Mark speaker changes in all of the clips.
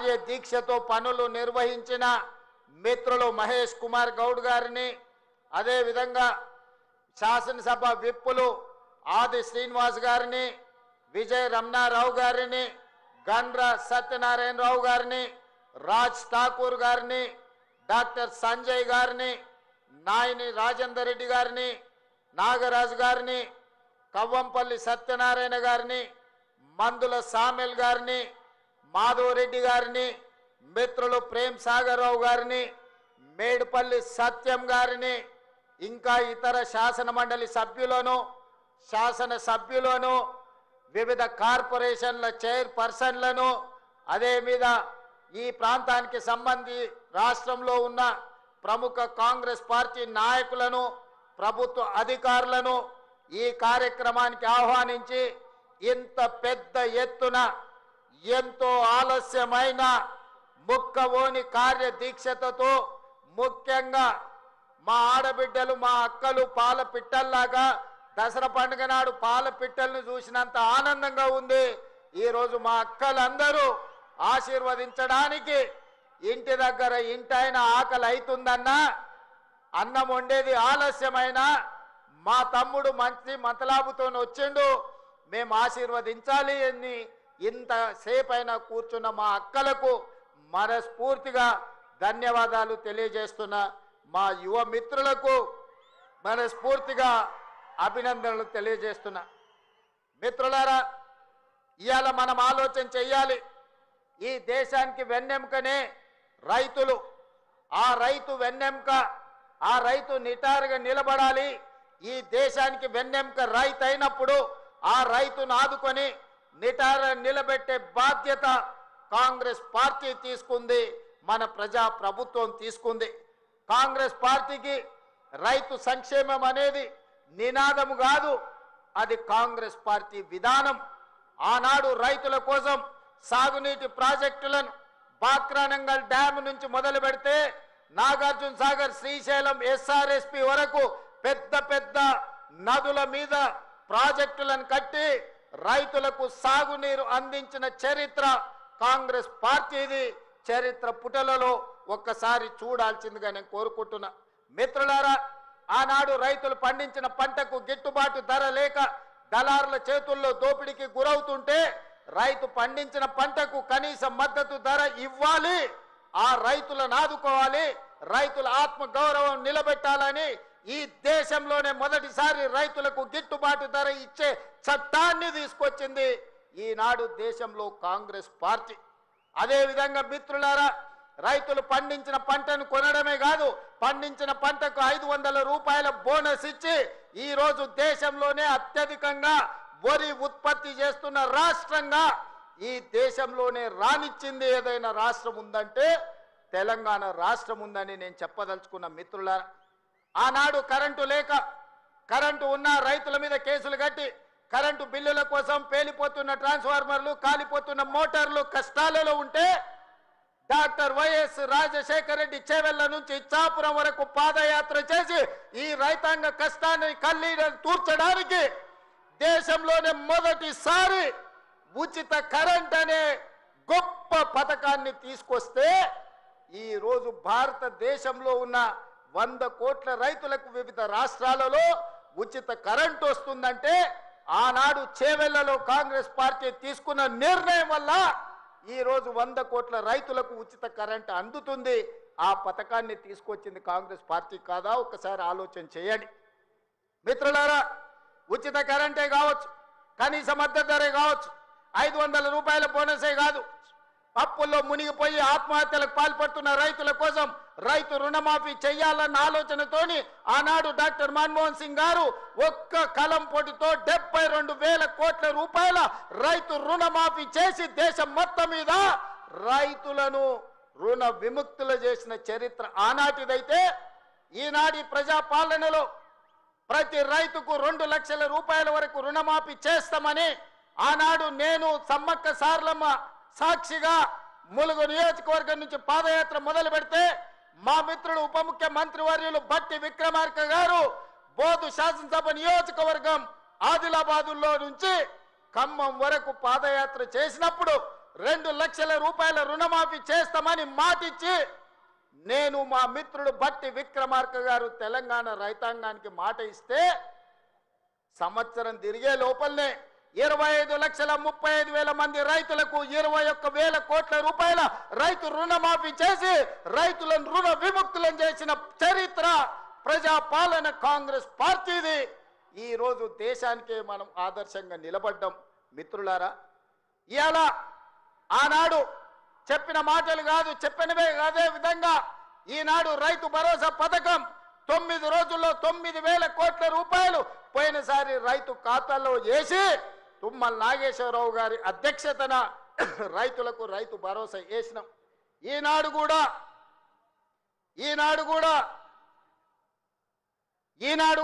Speaker 1: కార్యదీక్షతో పనులు నిర్వహించిన మిత్రులు మహేష్ కుమార్ గౌడ్ గారిని, అదే విధంగా శాసనసభ విప్పులు ఆది శ్రీనివాస్ గారిని, విజయ రమణారావు గారిని, గండ్ర సత్యనారాయణరావు గారిని, రాజ్ ఠాకూర్ గారిని, డాక్టర్ సంజయ్ గారిని, నాయని రాజేందర్ రెడ్డి గారిని, నాగరాజు గారిని, కవ్వంపల్లి సత్యనారాయణ గారిని, మందుల సామెల్ గారిని, మాధవరెడ్డి గారిని, మిత్రులు ప్రేమ్ సాగర్ రావు గారిని, మేడుపల్లి సత్యం గారిని, ఇంకా ఇతర శాసన మండలి సభ్యులను, శాసన సభ్యులను, వివిధ కార్పొరేషన్ల చైర్పర్సన్లను, అదే మీద ఈ ప్రాంతానికి సంబంధించి రాష్ట్రంలో ఉన్న ప్రముఖ కాంగ్రెస్ పార్టీ నాయకులను, ప్రభుత్వ అధికారులను ఈ కార్యక్రమానికి ఆహ్వానించి ఇంత పెద్ద ఎత్తున ఎంతో ఆలస్యమైన ముక్కవోని కార్యదీక్షతో, ముఖ్యంగా మా ఆడబిడ్డలు మా అక్కలు పాల పిట్టల్లాగా దసరా పండుగ నాడు పాల పిట్టలను చూసినంత ఆనందంగా ఉంది. ఈరోజు మా అక్కలందరూ ఆశీర్వదించడానికి ఇంటి దగ్గర ఇంటైన ఆకలి అవుతుందన్నా, అన్నం వండేది ఆలస్యమైన మా తమ్ముడు మంచి మతలాబుతో వచ్చిండు, మేము ఆశీర్వదించాలి అని ఇంతసేపైనా కూర్చున్న మా అక్కలకు మనస్ఫూర్తిగా ధన్యవాదాలు తెలియజేస్తున్నా. మా యువ మిత్రులకు మనస్ఫూర్తిగా అభినందనలు తెలియజేస్తున్నా. మిత్రులారా, ఇవాళ మనం ఆలోచన చెయ్యాలి. ఈ దేశానికి వెన్నెముకనే రైతులు. ఆ రైతు వెన్నెముక, ఆ రైతు నిటారుగా నిలబడాలి. ఈ దేశానికి వెన్నెముక రైతు అయినప్పుడు ఆ రైతును ఆదుకొని నిటార నిలబెట్టే బాధ్యత కాంగ్రెస్ పార్టీ తీసుకుంది, మన ప్రజా ప్రభుత్వం తీసుకుంది. కాంగ్రెస్ పార్టీకి రైతు సంక్షేమం అనేది నినాదము కాదు, అది కాంగ్రెస్ పార్టీ విధానం. ఆనాడు రైతుల కోసం సాగునీటి ప్రాజెక్టులను బాక్రానంగల్ డ్యామ్ నుంచి మొదలు పెడితే నాగార్జున సాగర్, శ్రీశైలం, ఎస్ఆర్ఎస్పి వరకు పెద్ద పెద్ద నదుల మీద ప్రాజెక్టులను కట్టి రైతులకు సాగునీరు అందించిన చరిత్ర కాంగ్రెస్ పార్టీది. చరిత్ర పుటలలో ఒక్కసారి చూడాల్సిందిగా నేను కోరుకుంటున్నా. మిత్రులారా, ఆనాడు రైతులు పండించిన పంటకు గిట్టుబాటు ధర లేక దళారుల చేతుల్లో దోపిడీకి గురవుతుంటే రైతు పండించిన పంటకు కనీస మద్దతు ధర ఇవ్వాలి, ఆ రైతులను ఆదుకోవాలి, రైతుల ఆత్మ గౌరవం నిలబెట్టాలని ఈ దేశంలోనే మొదటిసారి రైతులకు గిట్టుబాటు ధర ఇచ్చే చట్టాన్ని తీసుకొచ్చింది ఈనాడు దేశంలో కాంగ్రెస్ పార్టీ. అదేవిధంగా మిత్రులారా, రైతులు పండించిన పంటను కొనడమే కాదు, పండించిన పంటకు 500 రూపాయల బోనస్ ఇచ్చి ఈరోజు దేశంలోనే అత్యధికంగా వరి ఉత్పత్తి చేస్తున్న రాష్ట్రంగా ఈ దేశంలోనే రానిచ్చింది ఏదైనా రాష్ట్రం ఉందంటే తెలంగాణ రాష్ట్రం ఉందని నేను చెప్పదలుచుకున్న. మిత్రులారా, ఆనాడు కరెంటు లేక, కరెంటు ఉన్న రైతుల మీద కేసులు కట్టి కరెంటు బిల్లుల కోసం పేలిపోతున్న ట్రాన్స్ఫార్మర్లు, కాలిపోతున్న మోటార్లు కష్టాలలో ఉంటే డాక్టర్ వైఎస్ రాజశేఖర రెడ్డి చేవెళ్ల నుంచి ఇచ్చాపురం వరకు పాదయాత్ర చేసి ఈ రైతాంగ కష్టాన్ని కన్నీరు తూర్చడానికి దేశంలోనే మొదటిసారి ఉచిత కరెంట్ అనే గొప్ప పథకాన్ని తీసుకొస్తే ఈరోజు భారతదేశంలో ఉన్న 100 కోట్ల రైతులకు వివిధ రాష్ట్రాలలో ఉచిత కరెంట్ వస్తుందంటే ఆనాడు చేవెళ్లలో కాంగ్రెస్ పార్టీ తీసుకున్న నిర్ణయం వల్ల ఈరోజు 100 కోట్ల రైతులకు ఉచిత కరెంట్ అందుతుంది. ఆ పథకాన్ని తీసుకొచ్చింది కాంగ్రెస్ పార్టీ కాదా? ఒక్కసారి ఆలోచన చేయండి. మిత్రులారా, ఉచిత కరెంటే కావచ్చు, కనీస మద్దతు ధరే కావచ్చు, 500 రూపాయల బోనసే కాదు, అప్పుల్లో మునిగిపోయి ఆత్మహత్యలకు పాల్పడుతున్న రైతుల కోసం రైతు రుణమాఫీ చేయాలన్న ఆలోచనతోని ఆనాడు డాక్టర్ మన్మోహన్ సింగ్ గారు ఒక్క కలం పొడితో 72,000 కోట్ల రూపాయల రైతు రుణమాఫీ చేసి దేశం మొత్తం మీద రైతులను రుణ విముక్తులు చేసిన చరిత్ర ఆనాటిదైతే, ఈనాటి ప్రజాపాలనలో ప్రతి రైతుకు 2 లక్షల రూపాయల వరకు రుణమాఫీ చేస్తామని ఆనాడు నేను సమ్మక్క సార్లమ్మ సాక్షిగా ములుగు నియోజకవర్గం నుంచి పాదయాత్ర మొదలు పెడితే మా మిత్రుడు ఉప ముఖ్యమంత్రి వర్యులు బట్టి విక్రమార్క గారు బోధు శాసనసభ నియోజకవర్గం ఆదిలాబాదులో నుంచి ఖమ్మం వరకు పాదయాత్ర చేసినప్పుడు 2 లక్షల రూపాయల రుణమాఫీ చేస్తామని మాటిచ్చి నేను మా మిత్రుడు బట్టి విక్రమార్క గారు తెలంగాణ రైతాంగానికి మాట ఇస్తే సంవత్సరం తిరిగే లోపలనే 25,35,000 మంది రైతులకు 21,000 కోట్ల రూపాయల రైతు రుణమాఫీ చేసి రైతులను రుణ విముక్తులను చేసిన చరిత్ర ప్రజాపాలన కాంగ్రెస్ పార్టీది. ఈ రోజు దేశానికే మనం ఆదర్శంగా నిలబడ్డాం. మిత్రులారా, ఇవాళ ఆనాడు చెప్పిన మాటలు కాదు, చెప్పినవే అదే విధంగా ఈనాడు రైతు భరోసా పథకం 9 రోజుల్లో 9,000 కోట్ల రూపాయలు పోయినసారి రైతు ఖాతాల్లో వేసి తుమ్మల నాగేశ్వరరావు గారి అధ్యక్షతన రైతులకు రైతు భరోసా వేసినాం. ఈనాడు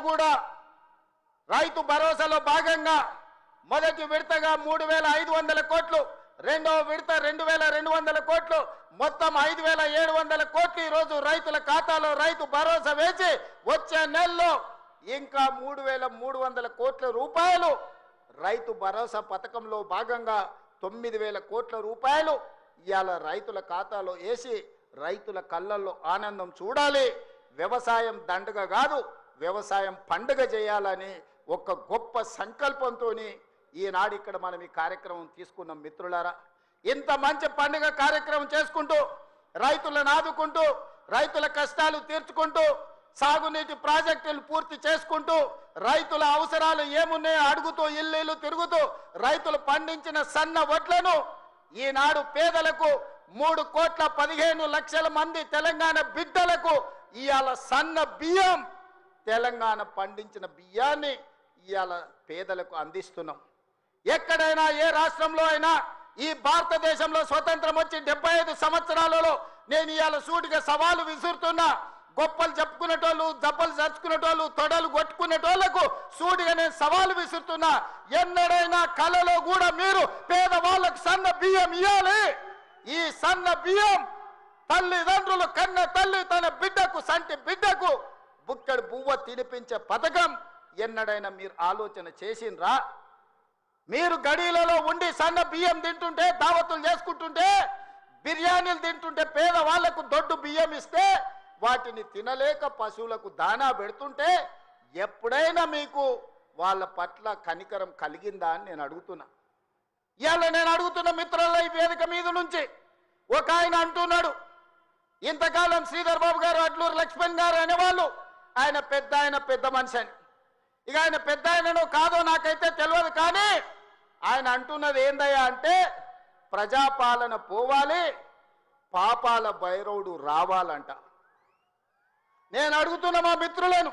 Speaker 1: కూడా రైతు భరోసాలో భాగంగా మొదటి విడతగా 3,500 కోట్లు, రెండవ విడత 2,200 కోట్లు, మొత్తం 5,700 కోట్లు ఈరోజు రైతుల ఖాతాలో రైతు భరోసా వేసి వచ్చే నెలలో ఇంకా 3,300 కోట్ల రూపాయలు రైతు భరోసా పథకంలో భాగంగా 9,000 కోట్ల రూపాయలు ఇవాళ రైతుల ఖాతాలో వేసి రైతుల కళ్ళల్లో ఆనందం చూడాలి. వ్యవసాయం దండగ కాదు, వ్యవసాయం పండుగ చేయాలని ఒక గొప్ప సంకల్పంతో ఈనాడు ఇక్కడ మనం ఈ కార్యక్రమం తీసుకున్నాం. మిత్రులారా, ఇంత మంచి పండుగ కార్యక్రమం చేసుకుంటూ రైతులను ఆదుకుంటూ రైతుల కష్టాలు తీర్చుకుంటూ సాగునీటి ప్రాజెక్టులు పూర్తి చేసుకుంటూ రైతుల అవసరాలు ఏమున్నాయో అడుగుతూ ఇల్లు తిరుగుతూ రైతులు పండించిన సన్న వడ్లను ఈనాడు పేదలకు 3,15,00,000 మంది తెలంగాణ బిడ్డలకు ఇవాళ సన్న బియ్యం తెలంగాణ పండించిన బియ్యాన్ని ఇవాళ పేదలకు అందిస్తున్నాం. ఎక్కడైనా ఏ రాష్ట్రంలో అయినా ఈ భారతదేశంలో స్వతంత్రం వచ్చి 75 సంవత్సరాలలో నేను ఇవాళ సూటిగా సవాలు విసురుతున్నా. గొప్పలు చెప్పుకునేటోళ్ళు, దెబ్బలు చచ్చుకునేటోళ్ళు, తొడలు కొట్టుకునేటోళ్లకు సూటిగా నేను సవాలు విసురుతున్నా. ఎన్నడైనా కలలో కూడా మీరు పేదవాళ్ళకు సన్న బియ్యం ఇవ్వాలి. ఈ సన్న బియ్యం తల్లిదండ్రులు కన్న తల్లి తన బిడ్డకు సంటి బిడ్డకు బుక్కడి బువ్వ తినిపించే పథకం ఎన్నడైనా మీరు ఆలోచన చేసిండ్రా? మీరు గడీలలో ఉండి సన్న బియ్యం తింటుంటే, దావతులు చేసుకుంటుంటే, బిర్యానీలు తింటుంటే, పేదవాళ్లకు దొడ్డు బియ్యం ఇస్తే వాటిని తినలేక పశువులకు దానా పెడుతుంటే ఎప్పుడైనా మీకు వాళ్ళ పట్ల కనికరం కలిగిందా అని నేను అడుగుతున్నా. ఇవాళ నేను అడుగుతున్న మిత్రుల ఈ వేదిక మీద నుంచి ఒక ఆయన అంటున్నాడు, ఇంతకాలం శ్రీధర్ బాబు గారు, అడ్లూరు లక్ష్మణ్ గారు అనేవాళ్ళు ఆయన పెద్ద మనిషి అని. ఇక ఆయన పెద్ద ఆయనను కాదో నాకైతే తెలియదు, కానీ ఆయన అంటున్నది ఏందయ్యా అంటే ప్రజాపాలన పోవాలి, పాపాల భైరవుడు రావాలంట. నేను అడుగుతున్న మా మిత్రులను,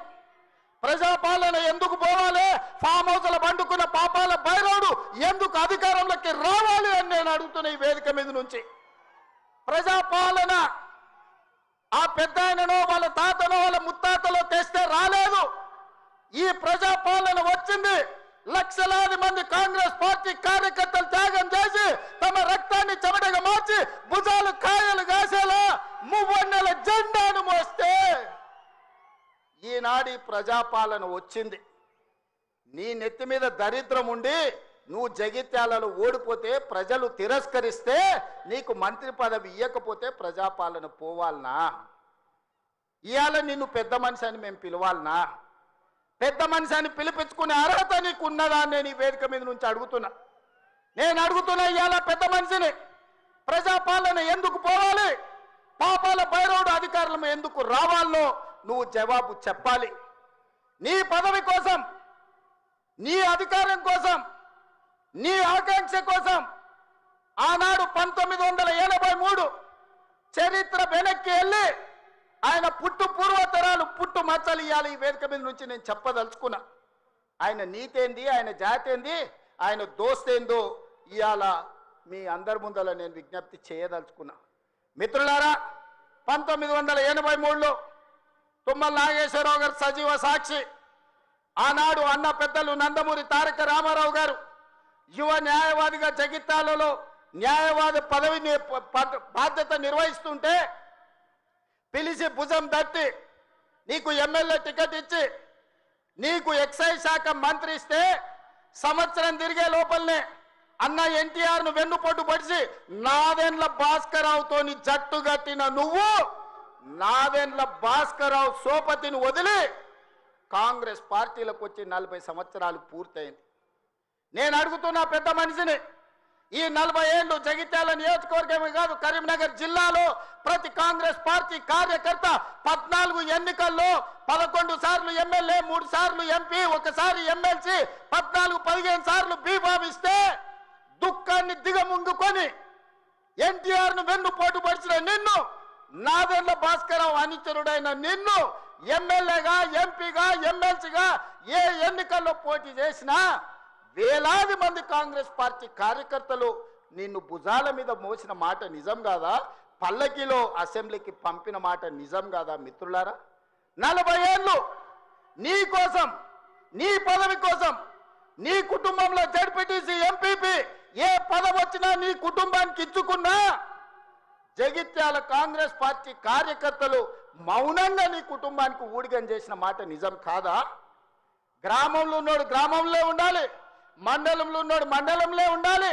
Speaker 1: ప్రజాపాలన ఎందుకు పోవాలి? ఫామ్ హౌస్ల పండుకున్న పాపాల భైరవుడు ఎందుకు అధికారంలోకి రావాలి అని నేను అడుగుతున్న ఈ వేదిక మీద నుంచి. ప్రజాపాలన ఆ పెద్ద ఆయననో వాళ్ళ తాతనో వాళ్ళ ముత్తాతలో తెస్తే రాలేదు. ఈ ప్రజాపాలన వచ్చింది లక్షలాది మంది కాంగ్రెస్ పార్టీ కార్యకర్తలు త్యాగం చేసి తమ రక్తాన్ని చెమటగా మార్చి భుజాలు కాయలు కాసేలా మువ్వన్నెల జెండాను మోస్తే ఈనాడి ప్రజాపాలన వచ్చింది. నీ నెత్తి మీద దరిద్రం ఉండి నువ్వు జగిత్యాలలో ఓడిపోతే, ప్రజలు తిరస్కరిస్తే, నీకు మంత్రి పదవి ఇవ్వకపోతే ప్రజాపాలన పోవాలనా? ఇవాళ నిన్ను పెద్ద మనిషి అని మేము పిలవాలనా? పెద్ద మనిషి అని పిలిపించుకునే అర్హత నీకు ఉన్నదా అని నేను ఈ వేదిక మీద నుంచి అడుగుతున్నా. నేను అడుగుతున్నా, ఇవాళ పెద్ద మనిషిని ప్రజాపాలన ఎందుకు పోవాలి, పాపాల భైరవుడు అధికారులు ఎందుకు రావాలో నువ్వు జవాబు చెప్పాలి. నీ పదవి కోసం, నీ అధికారం కోసం, నీ ఆకాంక్ష కోసం ఆనాడు 1983 చరిత్ర వెనక్కి వెళ్ళి ఆయన పుట్టు పూర్వతరాలు పుట్టు మచ్చలు ఇవ్వాలి. ఈ వేదిక మీద నుంచి నేను చెప్పదలుచుకున్నా. ఆయన నీతేంది, ఆయన జాతేంది, ఆయన దోస్తేందో ఇవాళ మీ అందరి ముందర నేను విజ్ఞప్తి చేయదలుచుకున్నా. మిత్రులారా, 1983లో తుమ్మల నాగేశ్వరరావు గారు సజీవ సాక్షి. ఆనాడు అన్న పెద్దలు నందమూరి తారక రామారావు గారు యువ న్యాయవాదిగా జగిత్యాలలో న్యాయవాది పదవిని బాధ్యత నిర్వహిస్తుంటే పిలిచి భుజం తట్టి నీకు ఎమ్మెల్యే టికెట్ ఇచ్చి నీకు ఎక్సైజ్ శాఖ మంత్రి ఇస్తే సంవత్సరం తిరిగే లోపలనే అన్న ఎన్టీఆర్ను వెన్నుపోటు పడిచి నాదెండ్ల భాస్కరరావుతోని జట్టు కట్టిన నువ్వు నాదెండ్ల భాస్కరరావు సోపతిని వదిలి కాంగ్రెస్ పార్టీలకు వచ్చి 40 సంవత్సరాలు పూర్తయింది. నేను అడుగుతున్నా పెద్ద మనిషిని, ఈ 40 ఏళ్ళు జగిత్యాల నియోజకవర్గమే కాదు కరీంనగర్ జిల్లాలో ప్రతి కాంగ్రెస్ పార్టీ కార్యకర్త 14 ఎన్నికల్లో 11 సార్లు ఎమ్మెల్యే, 3 సార్లు ఎంపీ, 1 సారి ఎమ్మెల్సీ, 14-15 సార్లు బీఫామ్ ఇస్తే దుఃఖాన్ని దిగముంగుకొని ఎన్టీఆర్ను వెన్నుపోటు పడిచిన నిన్ను, నాదెండ్ల భాస్కరరావు అనుచరుడైన నిన్ను ఎమ్మెల్యేగా, ఎంపీగా, ఎమ్మెల్సీగా ఏ ఎన్నికల్లో పోటీ చేసినా వేలాది మంది కాంగ్రెస్ పార్టీ కార్యకర్తలు నిన్ను భుజాల మీద మోసిన మాట నిజం కాదా? పల్లకిలో అసెంబ్లీకి పంపిన మాట నిజం కాదా? మిత్రులారా, 40 ఏళ్ళు నీ కోసం, నీ పదవి కోసం, నీ కుటుంబంలో జడ్పీటీసీ, ఎంపీపీ ఏ పదవి వచ్చినా నీ కుటుంబానికి ఇచ్చుకున్నా జగిత్యాల కాంగ్రెస్ పార్టీ కార్యకర్తలు మౌనంగా నీ కుటుంబానికి ఊడిగం చేసిన మాట నిజం కాదా? గ్రామంలో ఉన్నోడు గ్రామంలో ఉండాలి, మండలంలో ఉన్నోడు మండలంలో ఉండాలి,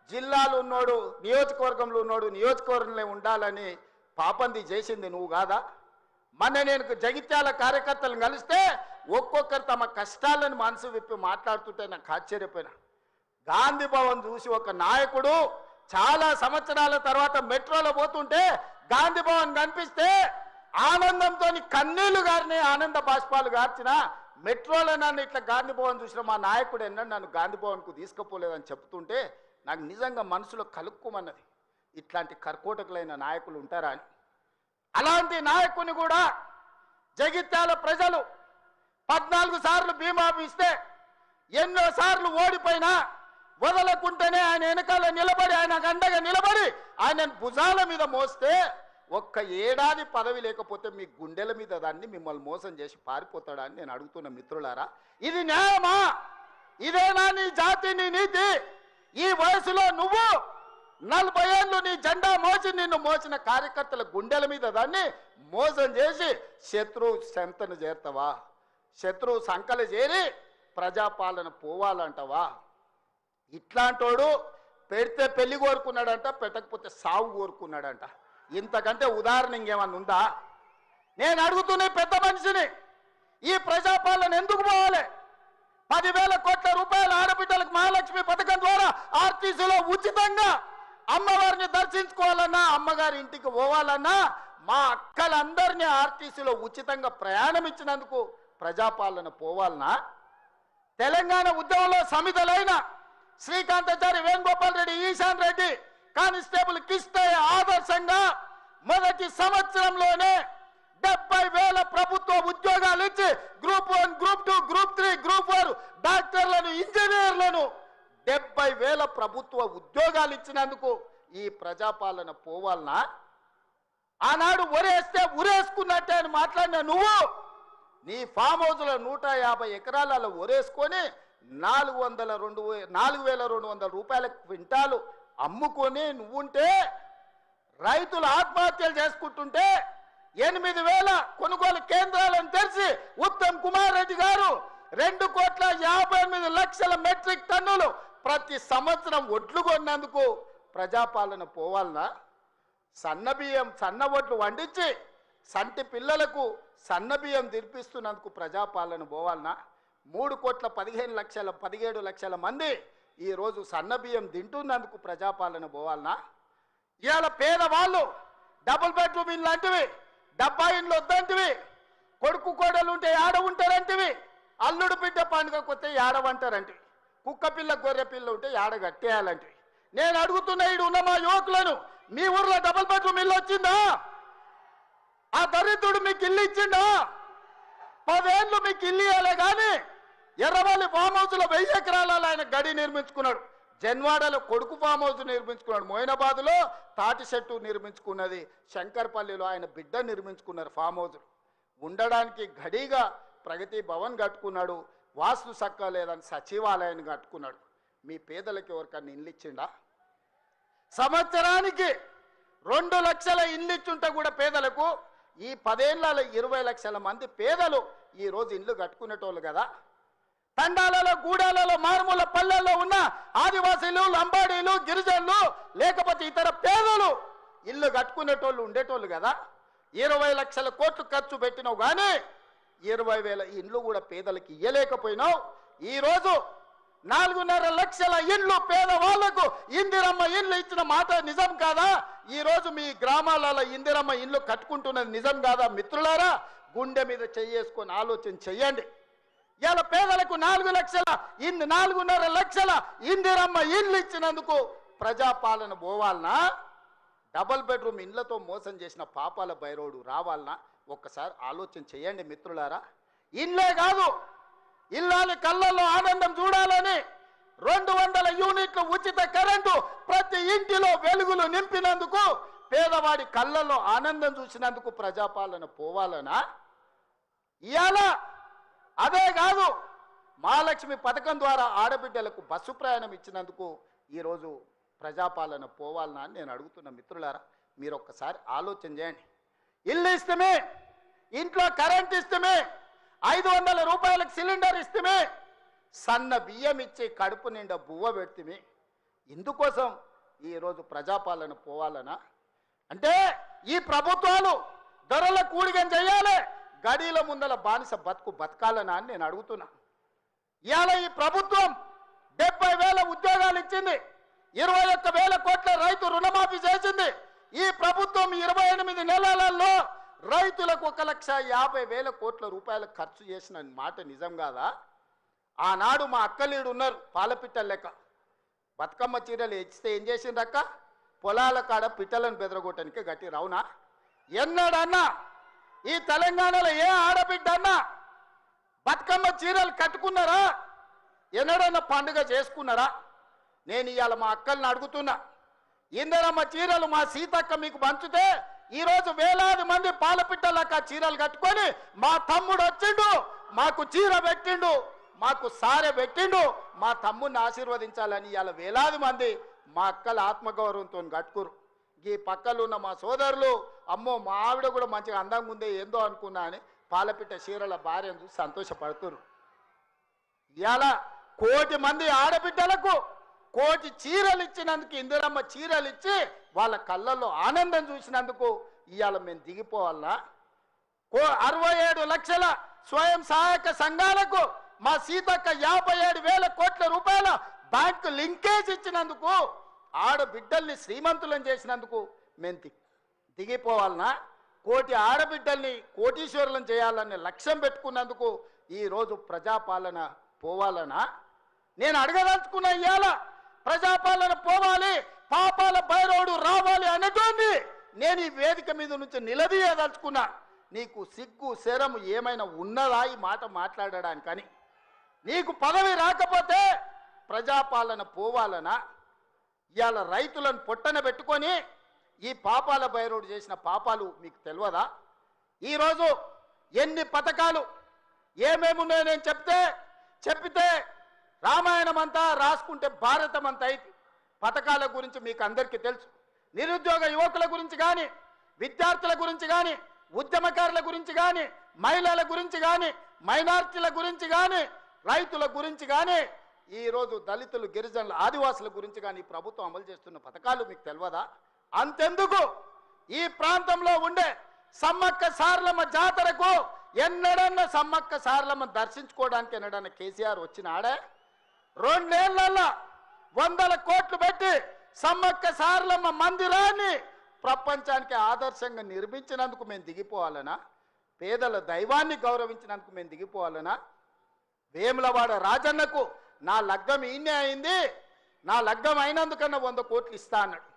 Speaker 1: జిల్లాలో ఉన్నోడు నియోజకవర్గంలో ఉన్నోడు నియోజకవర్గంలో ఉండాలని పాపంది చేసింది నువ్వు కాదా? మొన్న నేను జగిత్యాల కార్యకర్తలను కలిస్తే ఒక్కొక్కరు తమ కష్టాలను మనసు విప్పి మాట్లాడుతుంటే నాకు ఆశ్చర్యపోయినా. గాంధీ భవన్ చూసి ఒక నాయకుడు చాలా సంవత్సరాల తర్వాత మెట్రోలో పోతుంటే గాంధీ భవన్ కనిపిస్తే ఆనందంతో కన్నీళ్లు గారిని ఆనంద బాష్పాలు గార్చిన మెట్రోలో నన్ను ఇట్లా గాంధీ భవన్ చూసిన మా నాయకుడు ఎన్నడూ నన్ను గాంధీ భవన్కు తీసుకుపోలేదని చెప్తుంటే నాకు నిజంగా మనసులో కలుక్కుమన్నది. ఇట్లాంటి కర్కోటకులైన నాయకులు ఉంటారా అని. అలాంటి నాయకుని కూడా జగిత్యాల ప్రజలు 14 సార్లు బీమా ఇస్తే ఎన్నో సార్లు ఓడిపోయినా వదలకుంటేనే ఆయన వెనకాల నిలబడి, ఆయన అండగా నిలబడి ఆయన భుజాల మీద మోస్తే ఒక్క ఏడాది పదవి లేకపోతే మీ గుండెల మీద దాన్ని మిమ్మల్ని మోసం చేసి పారిపోతాడా అని నేను అడుగుతున్న మిత్రులారా, ఇది న్యాయమా? ఇదేనా నీ జాతి, నీ నీతి? ఈ వయసులో నువ్వు 40 ఏళ్ళు నీ జెండా మోసి నిన్ను మోసిన కార్యకర్తల గుండెల మీద దాన్ని మోసం చేసి శత్రువు చెంతను చేరుతావా? శత్రువు సంకలు చేరి ప్రజాపాలన పోవాలంటావా? ఇట్లాంటోడు పెడితే పెళ్లి కోరుకున్నాడంట, పెట్టకపోతే సాగు కోరుకున్నాడంట. ఇంతకంటే ఉదాహరణ ఇంకేమన్నా ఉందా? నేను అడుగుతున్న పెద్ద మనిషిని, ఈ ప్రజాపాలన ఎందుకు పోవాలి? 10,000 కోట్ల రూపాయల ఆడబిడ్డలకు మహాలక్ష్మి పథకం ద్వారా ఆర్టీసీలో ఉచితంగా అమ్మవారిని దర్శించుకోవాలన్నా, అమ్మగారి ఇంటికి పోవాలన్నా మా అక్కలందరినీ ఆర్టీసీలో ఉచితంగా ప్రయాణం ఇచ్చినందుకు ప్రజాపాలన పోవాలనా? తెలంగాణ ఉద్యమంలో సమిధలైన శ్రీకాంతాచారి, వేణుగోపాల్ రెడ్డి, ఈశాన్ రెడ్డి కానిస్టేబుల్ కిష్టయ్య ఆదర్శంగా మొదటి సంవత్సరంలోనే 70,000 ప్రభుత్వ ఉద్యోగాలు ఇచ్చి గ్రూప్ 1, గ్రూప్ 2, గ్రూప్ 3, గ్రూప్ 4 డాక్టర్లను, ఇంజనీర్లను 70,000 ప్రభుత్వ ఉద్యోగాలు ఇచ్చినందుకు ఈ ప్రజాపాలన పోవాలనా? ఆనాడు ఒరేస్తే ఉరేసుకున్నట్టే అని మాట్లాడిన నువ్వు నీ ఫామ్ హౌస్లో 150 ఎకరాలలో ఒరేసుకొని 4,200 రూపాయల క్వింటాలు అమ్ముకొని నువ్వుంటే, రైతులు ఆత్మహత్యలు చేసుకుంటుంటే 8,000 కొనుగోలు కేంద్రాలను తెరిచి ఉత్తమ్ కుమార్ రెడ్డి గారు 2,58,00,000 మెట్రిక్ టన్నులు ప్రతి సంవత్సరం ఒడ్లు కొన్నందుకు ప్రజాపాలన పోవాలనా? సన్నబియ్యం, సన్న ఒడ్లు వండించి సంటి పిల్లలకు సన్నబియ్యం తినిపిస్తున్నందుకు ప్రజాపాలన పోవాలనా? 3,15,00,000 17 లక్షల మంది ఈరోజు సన్నబియ్యం తింటున్నందుకు ప్రజాపాలన పోవాలనా? ఇవాళ పేదవాళ్ళు డబుల్ బెడ్రూమ్ ఇల్లు అంటివి, డబ్బా ఇండ్లు వద్దంటివి, కొడుకు కోడలు ఉంటే ఏడ ఉంటారంటివి, అల్లుడు బిడ్డ పండుగ కొత్తే ఏడవంటారంటివి, కుక్క పిల్ల గొర్రె పిల్ల ఉంటే ఏడ కట్టేయాలంటివి. నేను అడుగుతున్న ఈడు ఉన్న మా యువకులను, మీ ఊర్లో డబుల్ బెడ్రూమ్ ఇల్లు వచ్చిందా? ఆ దరిద్రుడు మీకు ఇల్లు ఇచ్చిండా? 10 ఏళ్ళు మీకు ఇల్లు ఇవ్వలే కానీ ఎర్రవల్లి ఫామ్ హౌస్లో 1000 ఎకరాలలో ఆయన గడి నిర్మించుకున్నాడు. జన్వాడలో కొడుకు ఫామ్ హౌస్ నిర్మించుకున్నాడు. మోయినాబాద్లో తాటి చెట్టు నిర్మించుకున్నది. శంకర్పల్లిలో ఆయన బిడ్డ నిర్మించుకున్నారు ఫామ్ హౌస్. ఉండడానికి గడిగా ప్రగతి భవన్ కట్టుకున్నాడు. వాస్తు సక్క లేదని సచివాలయాన్ని కట్టుకున్నాడు. మీ పేదలకు ఎవరికన్నా ఇల్లు ఇచ్చిండా? సంవత్సరానికి 2 లక్షల ఇల్లు ఇచ్చుంటే కూడా పేదలకు ఈ 10 ఏళ్లలో 20 లక్షల మంది పేదలు ఈరోజు ఇల్లు కట్టుకునేటోళ్ళు కదా. తండాలలో గూడాలలో మారుమూల పల్లెల్లో ఉన్న ఆదివాసీలు లంబాడీలు గిరిజనులు లేకపోతే ఇతర పేదలు ఇల్లు కట్టుకునేటోళ్ళు ఉండేటోళ్ళు కదా. 20 లక్షల కోట్లు ఖర్చు పెట్టినావు కానీ 20,000 ఇండ్లు కూడా పేదలకు ఇయ్యలేకపోయినావు. ఈరోజు 4.5 లక్షల ఇండ్లు పేదవాళ్లకు ఇందిరమ్మ ఇండ్లు ఇచ్చిన మాట నిజం కాదా? ఈరోజు మీ గ్రామాలలో ఇందిరమ్మ ఇండ్లు కట్టుకుంటున్నది నిజం కాదా? మిత్రులారా, గుండె మీద చెయ్యేసుకొని ఆలోచన చెయ్యండి. ఇలా పేదలకు 4.5 లక్షల ఇందిరమ్మ ఇండ్లు ఇచ్చినందుకు ప్రజాపాలన పోవాలనా? డబల్ బెడ్రూమ్ ఇండ్లతో మోసం చేసిన పాపాల బైరోడు రావాలనా? ఒక్కసారి ఆలోచన చేయండి మిత్రులారా. ఇండ్లే కాదు, ఇల్లాలి కళ్ళల్లో ఆనందం చూడాలని 200 యూనిట్ల ఉచిత కరెంటు ప్రతి ఇంటిలో వెలుగులు నింపినందుకు, పేదవాడి కళ్ళల్లో ఆనందం చూసినందుకు ప్రజాపాలన పోవాలనా? ఇవాళ అదే కాదు, మహాలక్ష్మి పథకం ద్వారా ఆడబిడ్డలకు బస్సు ప్రయాణం ఇచ్చినందుకు ఈరోజు ప్రజాపాలన పోవాలనా అని నేను అడుగుతున్న మిత్రులారా. మీరు ఒక్కసారి ఆలోచన చేయండి. ఇల్లు ఇస్తమే, ఇంట్లో కరెంట్ ఇస్తమే, 500 రూపాయలకు సిలిండర్ ఇస్తమే, సన్న బియ్యం ఇచ్చి కడుపు నిండా బువ్వ పెడితే, ఇందుకోసం ఈరోజు ప్రజాపాలన పోవాలనా? అంటే ఈ ప్రభుత్వాలు ధరల కూడిగం చేయాలి, గడీల ముందల బానిస బతుకు బతకాలనా అని నేను అడుగుతున్నా. ఇవాళ ఈ ప్రభుత్వం 70,000 ఉద్యోగాలు ఇచ్చింది, 21,000 కోట్ల రైతు రుణమాఫీ చేసింది. ఈ ప్రభుత్వం 28 నెలలలో రైతులకు 1,50,000 కోట్ల రూపాయలు ఖర్చు చేసిన మాట నిజం కాదా? ఆనాడు మా అక్కలీడు ఉన్నారు, పాలపిట్టల లెక్క బతుకమ్మ చీరలు ఇచ్చితే ఏం చేసిండ్రక్క? పొలాల కాడ పిట్టలను బెదరగొట్టడానికి గట్టి రవునా? ఎన్నడన్నా ఈ తెలంగాణలో ఏ ఆడబిడ్డ అన్నా బతుకమ్మ చీరలు కట్టుకున్నారా? ఎన్నడన్నా పండుగ చేసుకున్నారా? నేను ఇవాళ మా అక్కల్ని అడుగుతున్నా, ఇందరమ్మ చీరలు మా సీతక్క మీకు పంచుతే ఈరోజు వేలాది మంది పాలపిట్టలక్క చీరలు కట్టుకొని మా తమ్ముడు వచ్చిండు, మాకు చీర పెట్టిండు, మాకు సారె పెట్టిండు, మా తమ్ముడిని ఆశీర్వదించాలని ఇవాళ వేలాది మంది మా అక్కల ఆత్మగౌరవంతో కట్టుకురు. ఈ పక్కలు ఉన్న మా సోదరులు, అమ్మో మా ఆవిడ కూడా మంచిగా అందంగా ఉందే ఏందో అనుకున్నా అని పాలపిట్ట చీరల భార్యను చూసి సంతోషపడుతురు. ఇవాళ 1 కోటి మంది ఆడబిడ్డలకు 1 కోటి చీరలు ఇచ్చినందుకు, ఇందిరమ్మ చీరలు ఇచ్చి వాళ్ళ కళ్ళల్లో ఆనందం చూసినందుకు ఇవాళ మేము దిగిపోవాలనా? 67 లక్షల స్వయం సహాయక సంఘాలకు మా సీతక్క 57,000 కోట్ల రూపాయల బ్యాంకు లింకేజ్ ఇచ్చినందుకు, ఆడబిడ్డల్ని శ్రీమంతులను చేసినందుకు మేము దిగిపోవాలనా? 1 కోటి ఆడబిడ్డల్ని కోటీశ్వరులను చేయాలనే లక్ష్యం పెట్టుకున్నందుకు ఈరోజు ప్రజాపాలన పోవాలనా? నేను అడగదలుచుకున్న ఇవాళ ప్రజాపాలన పోవాలి, పాపాల బైరోడు రావాలి అనేటోంది నేను ఈ వేదిక మీద నుంచి నిలదీయదలుచుకున్నా. నీకు సిగ్గు శరము ఏమైనా ఉన్నదా ఈ మాట మాట్లాడడానికని? నీకు పదవి రాకపోతే ప్రజాపాలన పోవాలనా? ఇవాళ రైతులను పొట్టన పెట్టుకొని ఈ పాపాల బైరోడు చేసిన పాపాలు మీకు తెలియదా? ఈరోజు ఎన్ని పథకాలు ఏమేమి ఉన్నాయో నేను చెప్పితే రామాయణం అంతా రాసుకుంటే భారతం అంతా అయితే పథకాల గురించి మీకు అందరికీ తెలుసు. నిరుద్యోగ యువకుల గురించి కానీ, విద్యార్థుల గురించి కానీ, ఉద్యమకారుల గురించి కానీ, మహిళల గురించి కానీ, మైనార్టీల గురించి కానీ, రైతుల గురించి కానీ, ఈరోజు దళితులు గిరిజనులు ఆదివాసుల గురించి కానీ ప్రభుత్వం అమలు చేస్తున్న పథకాలు మీకు తెలియదా? అంతెందుకు, ఈ ప్రాంతంలో ఉండే సమ్మక్క సారలమ్మ జాతరకు ఎన్నడన్నా సమ్మక్క సారలమ్మ దర్శించుకోవడానికి ఎన్నడన్నా కేసీఆర్ వచ్చినాడే? 2 ఏళ్లలో 100 కోట్లు పెట్టి సమ్మక్క సారలమ్మ మందిరాన్ని ప్రపంచానికి ఆదర్శంగా నిర్మించినందుకు మేము దిగిపోవాలనా? పేదల దైవాన్ని గౌరవించినందుకు మేము దిగిపోవాలనా? వేములవాడ రాజన్నకు నా లగ్గం ఈయనే అయింది, నా లగ్గం అయినందుకన్నా 100 కోట్లు ఇస్తా అన్నాడు.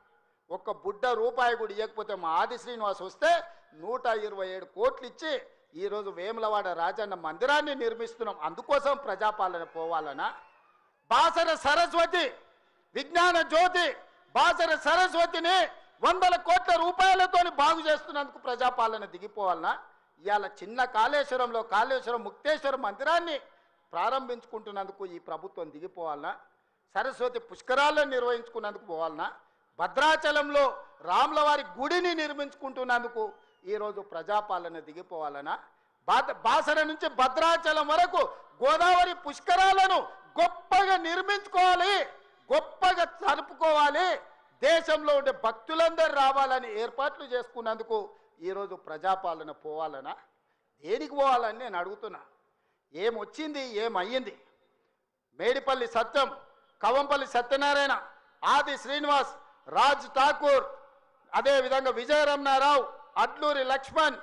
Speaker 1: 1 బుడ్డ రూపాయి కూడా ఇవ్వకపోతే మా ఆది శ్రీనివాస్ వస్తే 127 కోట్లు ఇచ్చి ఈరోజు వేములవాడ రాజన్న మందిరాన్ని నిర్మిస్తున్నాం. అందుకోసం ప్రజాపాలన పోవాలనా? బాసర సరస్వతి విజ్ఞాన జ్యోతి బాసర సరస్వతిని 100 కోట్ల రూపాయలతోని బాగు చేస్తున్నందుకు ప్రజాపాలన దిగిపోవాలనా? ఇవాళ చిన్న కాళేశ్వరంలో కాళేశ్వరం ముక్తేశ్వర మందిరాన్ని ప్రారంభించుకుంటున్నందుకు ఈ ప్రభుత్వం దిగిపోవాలనా? సరస్వతి పుష్కరాలను నిర్వహించుకున్నందుకు పోవాలనా? భద్రాచలంలో రాములవారి గుడిని నిర్మించుకుంటున్నందుకు ఈరోజు ప్రజాపాలన దిగిపోవాలనా? బాసర నుంచి భద్రాచలం వరకు గోదావరి పుష్కరాలను గొప్పగా నిర్మించుకోవాలి, గొప్పగా జరుపుకోవాలి, దేశంలో ఉండే భక్తులందరూ రావాలని ఏర్పాట్లు చేసుకున్నందుకు ఈరోజు ప్రజాపాలన పోవాలనా? దేనికి పోవాలని నేను అడుగుతున్నా. ఏమొచ్చింది, ఏమయ్యింది? మేడిపల్లి సత్యం, కవంపల్లి సత్యనారాయణ, ఆది శ్రీనివాస్, రాజ్ ఠాకూర్, అదేవిధంగా విజయరమణారావు, అడ్లూరి లక్ష్మణ్,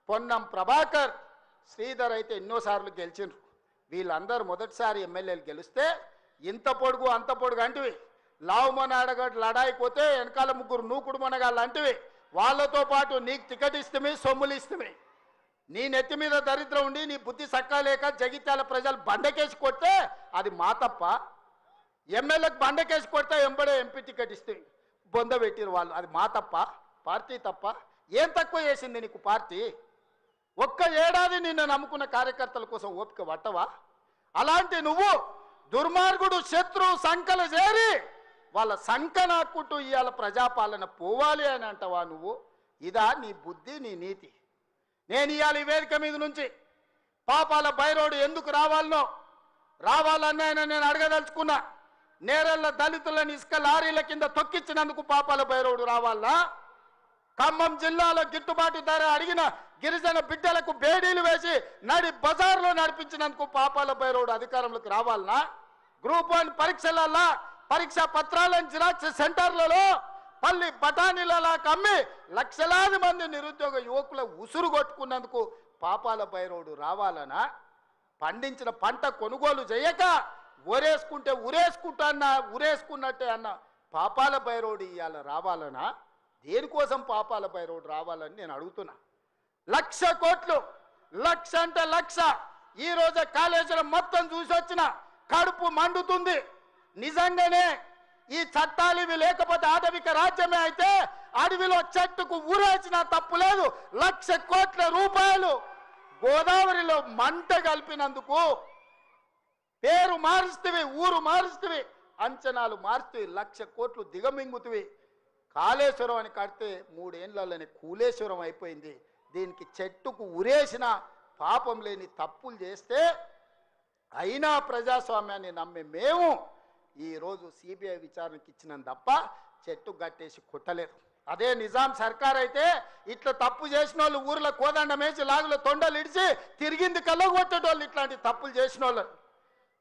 Speaker 1: పొన్నం ప్రభాకర్, శ్రీధర్ అయితే ఎన్నోసార్లు గెలిచిండ్రు. వీళ్ళందరూ మొదటిసారి ఎమ్మెల్యేలు గెలిస్తే ఇంత పొడుగు అంత పొడుగు అంటివి, లావు మొనగడ్ లడాయిపోతే వెనకాల ముగ్గురు నూకుడు మొనగాళ్ళు అంటివి. వాళ్ళతో పాటు నీకు టికెట్ ఇస్తమే, సొమ్ములు ఇస్తమే. నీ నెత్తి మీద దరిద్రం ఉండి నీ బుద్ధి సక్కాలేక జగిత్యాల ప్రజలు బండకేసి కొడితే అది మా తప్ప. ఎమ్మెల్యేకి బండకేసి కొడితే ఎంబడే ఎంపీ టికెట్ ఇస్తే బొంద పెట్టిరు వాళ్ళు, అది మా తప్ప, పార్టీ తప్ప? ఏం తక్కువ చేసింది నీకు పార్టీ? ఒక్క ఏడాది నిన్ను నమ్ముకున్న కార్యకర్తల కోసం ఓపిక పట్టవా? అలాంటి నువ్వు దుర్మార్గుడు శత్రువు సంకల చేరి వాళ్ళ సంక నాకుంటూ ఇవాళ ప్రజాపాలన పోవాలి అని అంటావా నువ్వు? ఇదా నీ బుద్ధి, నీ నీతి? నేను ఇవాళ ఈ వేదిక మీద నుంచి పాపాల బైరోడు ఎందుకు రావాలన్నాయని నేను అడగదలుచుకున్నా. నేరళ్ళ దళితులను ఇసుక లారీల కింద తొక్కించినందుకు పాపాల బైరోడు రావాలా? ఖమ్మం జిల్లాలో గిట్టుబాటు ధర అడిగిన గిరిజన బిడ్డలకు బేడీలు వేసి నడి బజార్లో నడిపించినందుకు పాపాల బైరోడు అధికారంలోకి రావాలనా? గ్రూప్ 1 పరీక్షలలో పరీక్షా పత్రాలను జిరాక్స్ సెంటర్లలో పల్లి బఠానీలలా కమ్మి లక్షలాది మంది నిరుద్యోగ యువకుల ఉసురు కొట్టుకున్నందుకు పాపాల బైరోడు రావాలనా? పండించిన పంట కొనుగోలు చేయక ఉరేసుకున్నట్టే అన్న పాపాల బైరోడు ఇవాళ రావాలనా? దేనికోసం పాపాల బైరోడు రావాలని నేను అడుగుతున్నా. 1,00,000 కోట్లు, 1,00,000 అంటే 1,00,000. ఈ రోజు కాళేశ్వరం మొత్తం చూసి వచ్చిన కడుపు మండుతుంది. నిజంగానే ఈ చట్టాలు ఇవి లేకపోతే ఆటవిక రాజ్యమే అయితే అడవిలో చెట్టుకు ఊరేసినా తప్పు లేదు. 1,00,000 కోట్ల రూపాయలు గోదావరిలో మంట కలిపినందుకు పేరు మారుస్తవి, ఊరు మారుస్తవి, అంచనాలు మారుస్తవి, 1,00,000 కోట్లు దిగమింగుతవి. కాళేశ్వరం అని కడితే 3 ఏళ్లలోనే కూలేశ్వరం అయిపోయింది. దీనికి చెట్టుకు ఉరేసిన పాపం లేని తప్పులు చేస్తే అయినా ప్రజాస్వామ్యాన్ని నమ్మే మేము ఈరోజు సిబిఐ విచారణకి ఇచ్చినాం తప్ప చెట్టు గట్టేసి కొట్టలేదు. అదే నిజాం సర్కార్ అయితే ఇట్లా తప్పు చేసిన వాళ్ళు ఊర్లో కోదండం వేసి లాగులో తొండలు ఇడిచి తిరిగింది కళ్ళగొట్టేటోళ్ళు ఇట్లాంటి తప్పులు చేసిన వాళ్ళు.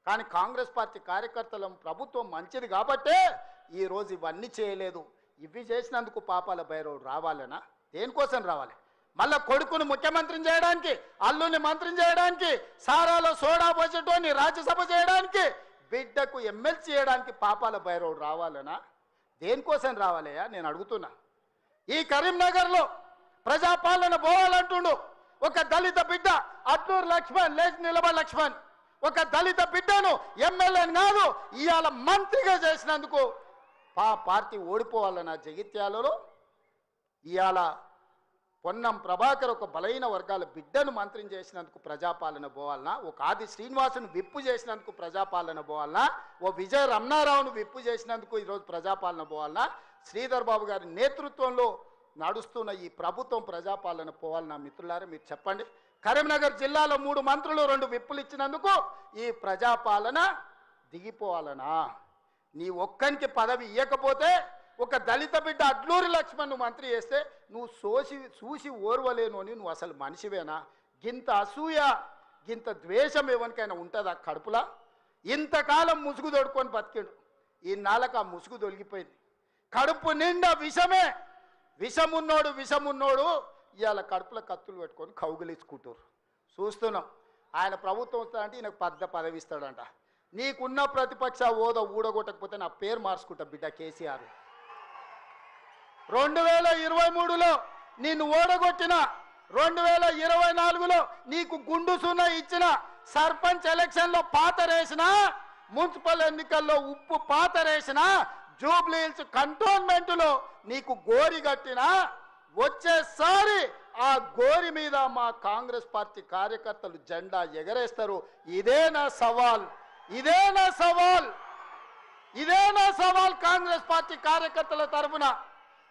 Speaker 1: కానీ కాంగ్రెస్ పార్టీ కార్యకర్తల ప్రభుత్వం మంచిది కాబట్టే ఈరోజు ఇవన్నీ చేయలేదు. ఇవి చేసినందుకు పాపాల బైరోడు రావాలనా? దేనికోసం రావాలి? మళ్ళా కొడుకును ముఖ్యమంత్రిని చేయడానికి, అల్లుని మంత్రిని చేయడానికి, సారాలో సోడా పోసేటోని రాజ్యసభ చేయడానికి, బిడ్డకు ఎమ్మెల్సీ చేయడానికి పాపాల బైరోడు రావాలనా? దేనికోసం రావాలయ్యా నేను అడుగుతున్నా. ఈ కరీంనగర్లో ప్రజాపాలన పోవాలంటుండు ఒక దళిత బిడ్డ అట్లూరు లక్ష్మణ్, లేచి నిలబడి లక్ష్మణ్, ఒక దళిత బిడ్డను ఎమ్మెల్యేని కాదు ఇవాళ మంత్రిగా చేసినందుకు పార్టీ ఓడిపోవాలన్న జగిత్యాలలో ఇవాళ పొన్నం ప్రభాకర్ ఒక బలైన వర్గాల బిడ్డను మంత్రిని చేసినందుకు ప్రజాపాలన పోవాలనా? ఒక ఆది శ్రీనివాసును విప్పు చేసినందుకు ప్రజాపాలన పోవాలనా? ఓ విజయ రమణారావును విప్పు చేసినందుకు ఈరోజు ప్రజాపాలన పోవాలనా? శ్రీధర్ బాబు గారి నేతృత్వంలో నడుస్తున్న ఈ ప్రభుత్వం ప్రజాపాలన పోవాలనా? మిత్రులారా మీరు చెప్పండి. కరీంనగర్ జిల్లాలో 3 మంత్రులు 2 విప్పులు ఇచ్చినందుకు ఈ ప్రజాపాలన దిగిపోవాలనా? నీ ఒక్కనికి పదవి ఇవ్వకపోతే ఒక దళిత బిడ్డ అడ్లూరి లక్ష్మణ్ మంత్రి చేస్తే నువ్వు చూసి ఓర్వలేను అని నువ్వు అసలు మనిషివేనా? గింత అసూయ, గింత ద్వేషం ఎవరికైనా ఉంటుందా కడుపులా? ఇంతకాలం ముసుగు తొడుకొని బతికాడు, ఈ నాళ్ళకు ఆ ముసుగు తొలగిపోయింది. కడుపు నిండా విషమే, విషమున్నోడు ఇవాళ కడుపులో కత్తులు పెట్టుకొని కౌగిలించుకుంటారు. చూస్తున్నాం. ఆయన ప్రభుత్వం వస్తాడంటే ఈయనకు పెద్ద పదవి ఇస్తాడంట. నీకున్న ప్రతిపక్ష హోదా ఊడగొట్టకపోతే నా పేరు మార్చుకుంటా బిడ్డ కేసీఆర్. 2023లో నిన్ను ఓడగొట్టిన, 2024లో నీకు గుండు సున్నా ఇచ్చిన, సర్పంచ్ ఎలక్షన్లో పాతరేసిన, మున్సిపల్ ఎన్నికల్లో ఉప్పు పాతరేసిన, జూబ్లీ హిల్స్ కంటోన్మెంట్లో నీకు గోరి కట్టిన, వచ్చేసారి ఆ గోరి మీద మా కాంగ్రెస్ పార్టీ కార్యకర్తలు జెండా ఎగరేస్తారు. ఇదే నా సవాల్ కాంగ్రెస్ పార్టీ కార్యకర్తల తరఫున.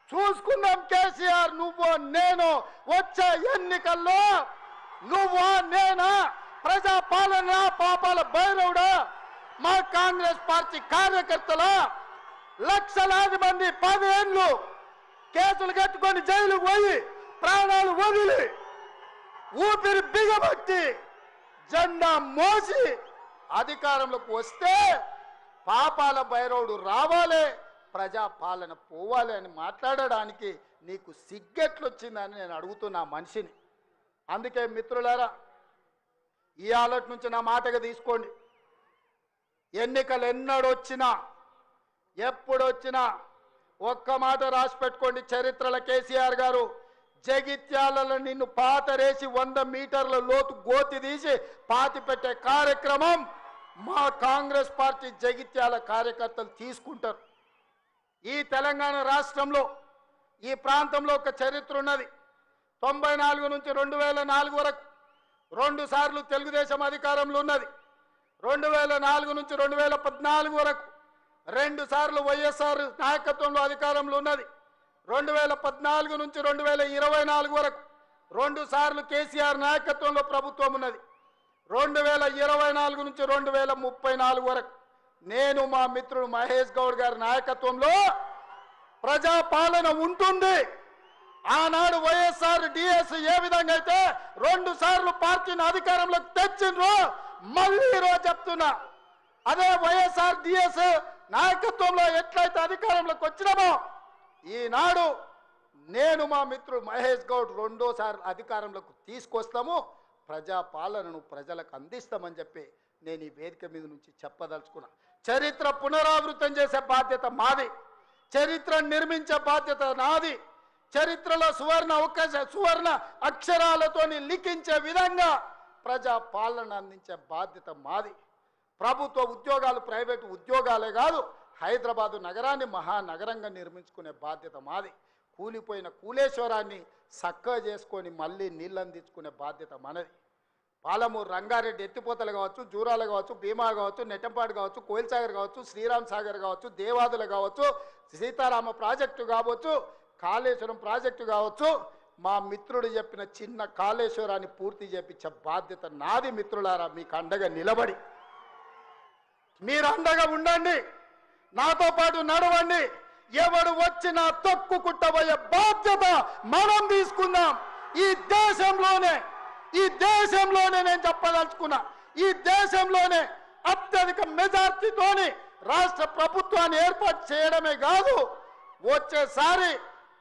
Speaker 1: చూసుకుందాం కేసీఆర్, నువ్వు నేను వచ్చే ఎన్నికల్లో నువ్వా నేనా ప్రజా పాలన పాపాల భైరవుడా మా కాంగ్రెస్ పార్టీ కార్యకర్తల లక్షలాది మంది 10 ఏళ్ళు కేసులు కట్టుకొని జైలుకు పోయి ప్రాణాలు వదిలి ఊపిరి బిగబట్టి జెండా మోసి అధికారంలోకి వస్తే పాపాల భైరవుడు రావాలి ప్రజా పాలన పోవాలి అని మాట్లాడడానికి నీకు సిగ్గెట్లొచ్చిందని నేను అడుగుతున్నా మనిషిని. అందుకే మిత్రులారా ఈ ఆలోచన నుంచి నా మాటగా తీసుకోండి. ఎన్నికలు ఎన్నడొచ్చినా ఎప్పుడొచ్చినా ఒక్క మాట రాసి పెట్టుకోండి. చరిత్రలో కేసీఆర్ గారు జగిత్యాలలో నిన్ను పాతరేసి 100 మీటర్ల లోతు గోతి తీసి పాతి పెట్టే కార్యక్రమం మా కాంగ్రెస్ పార్టీ జగిత్యాల కార్యకర్తలు తీసుకుంటారు. ఈ తెలంగాణ రాష్ట్రంలో ఈ ప్రాంతంలో ఒక చరిత్ర ఉన్నది. 94 నుంచి 2004 వరకు 2 సార్లు తెలుగుదేశం అధికారంలో ఉన్నది. 2004 నుంచి 2014 వరకు 2 సార్లు వైఎస్ఆర్ నాయకత్వంలో అధికారంలో ఉన్నది. 2014 నుంచి 2024 వరకు 2 సార్లు కేసీఆర్ నాయకత్వంలో ప్రభుత్వం ఉన్నది. 2024 నుంచి 2034 వరకు నేను మా మిత్రుడు మహేష్ గౌడ్ గారి నాయకత్వంలో ప్రజా పాలన ఉంటుంది. ఆనాడు వైఎస్ఆర్ డిఎస్ ఏ విధంగా అయితే 2 సార్లు పార్టీని అధికారంలోకి తెచ్చిండ్రో మళ్ళీ ఈరోజు చెప్తున్నా అదే వైఎస్ఆర్ డిఎస్ నాయకత్వంలో ఎట్లయితే అధికారంలోకి వచ్చినామో ఈనాడు నేను మా మిత్రుడు మహేష్ గౌడ్ 2వ సారి అధికారంలోకి తీసుకొస్తాము. ప్రజా పాలనను ప్రజలకు అందిస్తామని చెప్పి నేను ఈ వేదిక మీద నుంచి చెప్పదలుచుకున్నా. చరిత్ర పునరావృతం చేసే బాధ్యత మాది. చరిత్రను నిర్మించే బాధ్యత నాది. చరిత్రలో సువర్ణ అక్షరాలతో లిఖించే విధంగా ప్రజా పాలన అందించే బాధ్యత మాది. ప్రభుత్వ ఉద్యోగాలు ప్రైవేటు ఉద్యోగాలే కాదు హైదరాబాదు నగరాన్ని మహానగరంగా నిర్మించుకునే బాధ్యత మాది. కూలిపోయిన కూలేశ్వరాన్ని చక్కగా చేసుకొని మళ్ళీ నీళ్ళు అందించుకునే బాధ్యత మనది. పాలమూరు రంగారెడ్డి ఎత్తిపోతలు కావచ్చు, జూరాలు కావచ్చు, భీమా కావచ్చు, నెట్టంపాడు కావచ్చు, కోయిల్సాగర్ కావచ్చు, శ్రీరామ్ సాగర్ కావచ్చు, దేవాదులు కావచ్చు, సీతారామ ప్రాజెక్టు కావచ్చు, కాళేశ్వరం ప్రాజెక్టు కావచ్చు, మా మిత్రుడు చెప్పిన చిన్న కాళేశ్వరాన్ని పూర్తి చేపించే బాధ్యత నాది. మిత్రులారా మీకు అండగా నిలబడి మీరు అండగా ఉండండి, నాతో పాటు నడవండి. ఎవడు వచ్చినా తొక్కుకుంటబోయే బాధ్యత మనం తీసుకుందాం. ఈ దేశంలోనే నేను చెప్పదలుచుకున్నా, ఈ దేశంలోనే అత్యధిక మెజార్టీతోని రాష్ట్ర ప్రభుత్వాన్ని ఏర్పాటు చేయడమే కాదు వచ్చేసారి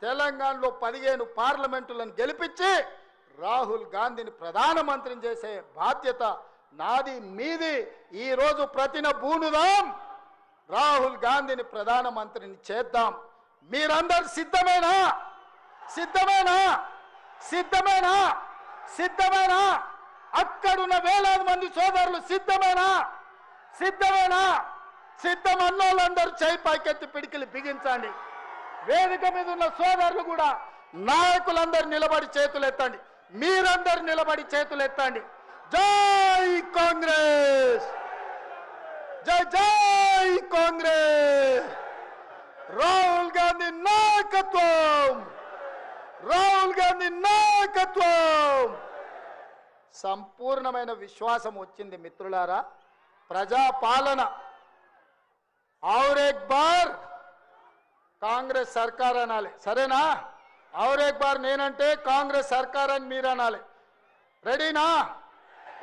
Speaker 1: తెలంగాణలో 15 పార్లమెంటులను గెలిపించి రాహుల్ గాంధీని ప్రధానమంత్రిని చేసే బాధ్యత నాది మీది. ఈరోజు ప్రతిన బూనుదాం, రాహుల్ గాంధీని ప్రధానమంత్రిని చేద్దాం. మీరందరూ సిద్ధమేనా? సిద్ధమేనా? సిద్ధమేనా? సిద్ధమేనా? అక్కడున్న వేలాది మంది సోదరులు సిద్ధమేనా? సిద్ధమేనా? సిద్ధమన్నోళ్ళందరూ చేయి పైకెత్తి పిడికిలు బిగించండి. వేదిక మీద ఉన్న సోదరులు కూడా నాయకులందరూ నిలబడి చేతులు ఎత్తండి. మీరందరూ నిలబడి చేతులు ఎత్తండి. జై కాంగ్రెస్, జై జై కాంగ్రెస్. రాహుల్ గాంధీ నాయకత్వం, రాహుల్ గాంధీ నాయకత్వం. సంపూర్ణమైన విశ్వాసం వచ్చింది మిత్రులారా. ప్రజా పాలన और एक बार కాంగ్రెస్ సర్కార్ అనాలి, సరేనా? और एक बार నేనంటే కాంగ్రెస్ సర్కార్ అని మీరు అనాలి. రెడీనా?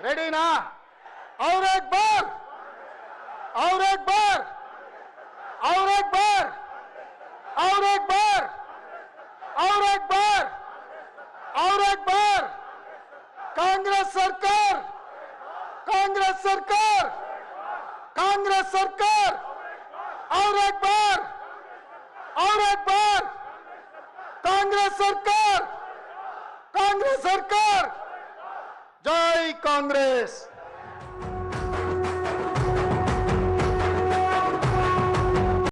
Speaker 1: రెడీనా? और एक बार, और एक बार, और एक बार, और एक बार, और एक बार, और एक बार. कांग्रेस सरकार, कांग्रेस सरकार, कांग्रेस सरकार. और एक बार, और एक बार. कांग्रेस सरकार, कांग्रेस सरकार. जय कांग्रेस.